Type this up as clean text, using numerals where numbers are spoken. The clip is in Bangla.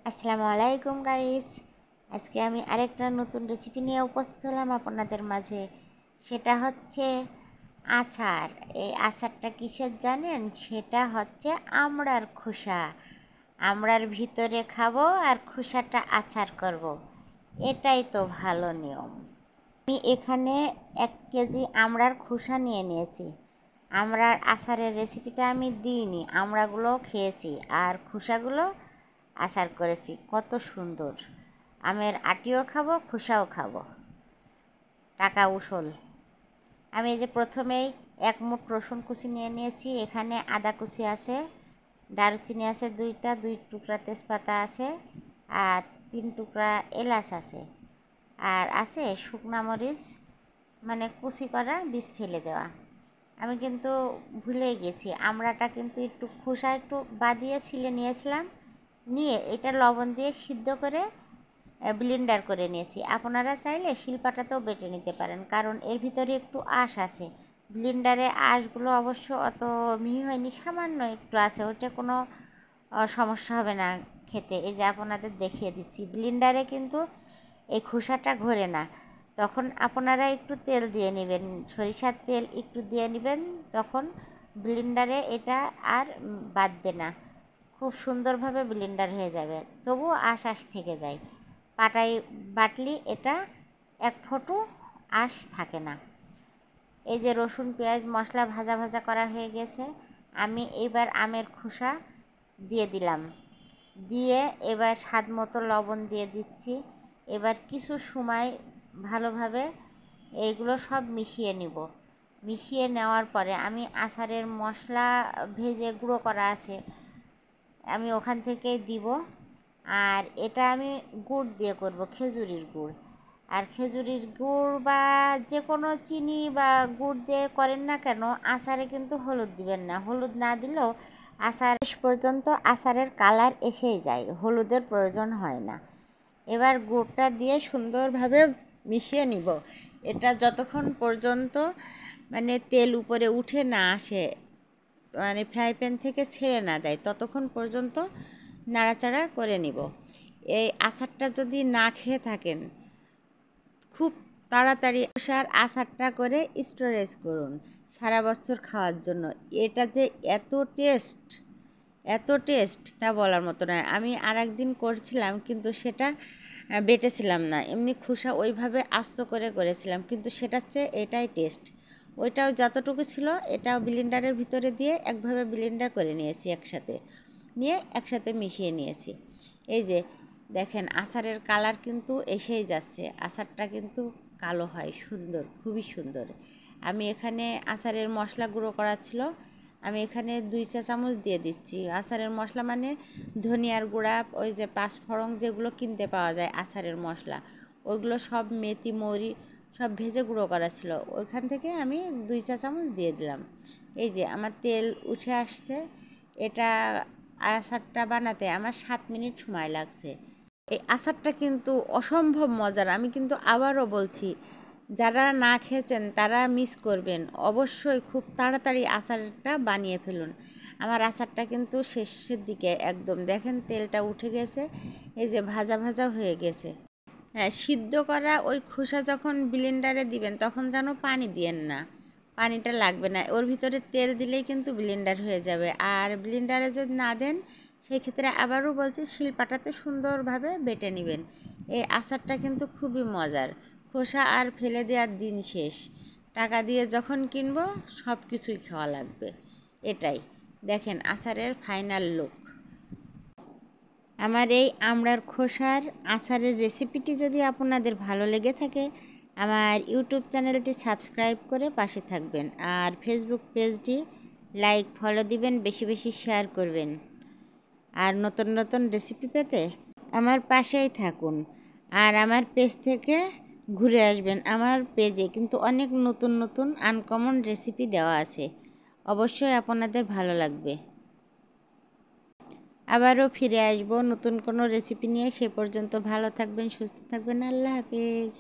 আসসালামু আলাইকুম গাইস। আজকে আমি আরেকটা নতুন রেসিপি নিয়ে উপস্থিত হলাম আপনাদের মাঝে। সেটা হচ্ছে আচার। এই আচারটা কিসের জানেন? সেটা হচ্ছে আমড়ার খোসা। আমড়ার ভিতরে খাবো আর খোসাটা আচার করব। এটাই তো ভালো নিয়ম। আমি এখানে 1 কেজি আমড়ার খোসা নিয়ে নিয়েছি। আমড়ার আচারের রেসিপিটা আমি দিইনি, আমড়াগুলো খেয়েছি আর খোসাগুলো আচার করেছি। কত সুন্দর! আমের আটিও খাবো, খোসাও খাবো। টাকা উসুল। আমি এই যে প্রথমেই 1 মুঠ রসুন কুচি নিয়ে নিয়েছি। এখানে আদা কুচি আছে, দারুচিনি আছে 2টা, 2 টুকরা তেজপাতা আছে, আর 3 টুকরা এলাচ আছে, আর আছে শুকনা মরিচ, মানে কুচি করা, বীজ ফেলে দেওয়া। আমি কিন্তু ভুলে গেছি, আমড়াটা কিন্তু একটু খোসা একটু বাদিয়ে ছিলে নিয়েছিলাম, নিয়ে এটা লবণ দিয়ে সিদ্ধ করে ব্লেন্ডার করে নিয়েছি। আপনারা চাইলে শিলপাটাতেও বেটে নিতে পারেন, কারণ এর ভিতরে একটু আঁশ আছে। ব্লেন্ডারে আঁশগুলো অবশ্য অত মিহি হয়নি, সামান্য একটু আছে, ওইটা কোনো সমস্যা হবে না খেতে। এই যে আপনাদের দেখিয়ে দিচ্ছি, ব্লেন্ডারে কিন্তু এই খোসাটা ঘোরে না। তখন আপনারা একটু তেল দিয়ে নেবেন, সরিষার তেল একটু দিয়ে নেবেন, তখন ব্লেন্ডারে এটা আর বাঁধবে না, খুব সুন্দরভাবে ব্লেন্ডার হয়ে যাবে। তবুও আঁশ থেকে যায়, পাটায় বাটলি এটা 1 ফোঁটা আঁশ থাকে না। এই যে রসুন পেঁয়াজ মশলা ভাজা ভাজা করা হয়ে গেছে। আমি এবার আমের খোসা দিয়ে দিলাম, দিয়ে এবার স্বাদ মতো লবণ দিয়ে দিচ্ছি। এবার কিছু সময় ভালোভাবে এইগুলো সব মিশিয়ে নিব। মিশিয়ে নেওয়ার পরে আমি আচারের মশলা ভেজে গুঁড়ো করা আছে, আমি ওখান থেকেই দিব। আর এটা আমি গুড় দিয়ে করব, খেজুরির গুড়। আর খেজুরির গুড় বা যে কোনো চিনি বা গুড় দিয়ে করেন না কেন, আচারে কিন্তু হলুদ দিবেন না। হলুদ না দিলেও আচার শেষ পর্যন্ত আচারের কালার এসেই যায়, হলুদের প্রয়োজন হয় না। এবার গুড়টা দিয়ে সুন্দরভাবে মিশিয়ে নিব। এটা যতক্ষণ পর্যন্ত মানে তেল উপরে উঠে না আসে, মানে ফ্রাই প্যান থেকে ছেড়ে না দেয়, ততক্ষণ পর্যন্ত নাড়াচাড়া করে নিব। এই আচারটা যদি না খেয়ে থাকেন, খুব তাড়াতাড়ি আচারটা করে স্টোরেজ করুন সারা বছর খাওয়ার জন্য। এটা যে এত টেস্ট তা বলার মতো নয়। আমি আর একদিন করছিলাম, কিন্তু সেটা বেটেছিলাম না, এমনি খোসা ওইভাবে আস্ত করে করেছিলাম, কিন্তু সেটার চেয়ে এটাই টেস্ট। ওইটাও যতটুকু ছিল এটাও ব্লেন্ডারের ভিতরে দিয়ে একভাবে ব্লেন্ডার করে নিয়েছি, একসাথে মিশিয়ে নিয়েছি। এই যে দেখেন, আচারের কালার কিন্তু এসেই যাচ্ছে। আচারটা কিন্তু কালো হয়, সুন্দর, খুবই সুন্দর। আমি এখানে আচারের মশলা গুঁড়ো করা ছিল, আমি এখানে 2 চা চামচ দিয়ে দিচ্ছি। আচারের মশলা মানে ধনিয়ার গুঁড়া, ওই যে 5 ফোড়ন যেগুলো কিনতে পাওয়া যায় আচারের মশলা, ওইগুলো সব, মেথি মৌরি সব ভেজে গুঁড়ো করা ছিল, ওইখান থেকে আমি 2 চা চামচ দিয়ে দিলাম। এই যে আমার তেল উঠে আসছে। এটা আচারটা বানাতে আমার 7 মিনিট সময় লাগছে। এই আচারটা কিন্তু অসম্ভব মজার। আমি কিন্তু আবারও বলছি, যারা না খেয়েছেন তারা মিস করবেন। অবশ্যই খুব তাড়াতাড়ি আচারটা বানিয়ে ফেলুন। আমার আচারটা কিন্তু শেষের দিকে একদম, দেখেন তেলটা উঠে গেছে, এই যে ভাজা ভাজা হয়ে গেছে। হ্যাঁ, সিদ্ধ করা ওই খোসা যখন ব্লেন্ডারে দিবেন তখন যেন পানি দিয়েন না, পানিটা লাগবে না, ওর ভিতরে তেল দিলেই কিন্তু ব্লেন্ডার হয়ে যাবে। আর ব্লেন্ডারে যদি না দেন, সেই ক্ষেত্রে আবারও বলছি, শিলপাটাতে সুন্দরভাবে বেটে নেবেন। এই আচারটা কিন্তু খুবই মজার। খোসা আর ফেলে দেওয়ার দিন শেষ, টাকা দিয়ে যখন কিনবো সব কিছুই খাওয়া লাগবে। এটাই দেখেন আচারের ফাইনাল লুক। আমার এই আমড়ার খোসার আচারের রেসিপিটি যদি আপনাদের ভালো লেগে থাকে, আমার ইউটিউব চ্যানেলটি সাবস্ক্রাইব করে পাশে থাকবেন, আর ফেসবুক পেজটি লাইক ফলো দিবেন, বেশি বেশি শেয়ার করবেন। আর নতুন নতুন রেসিপি পেতে আমার পাশেই থাকুন। আর আমার পেজ থেকে ঘুরে আসবেন, আমার পেজে কিন্তু অনেক নতুন নতুন আনকমন রেসিপি দেওয়া আছে, অবশ্যই আপনাদের ভালো লাগবে। আবারও ফিরে আসবো নতুন কোনো রেসিপি নিয়ে। সে পর্যন্ত ভালো থাকবেন, সুস্থ থাকবেন। আল্লাহ হাফেজ।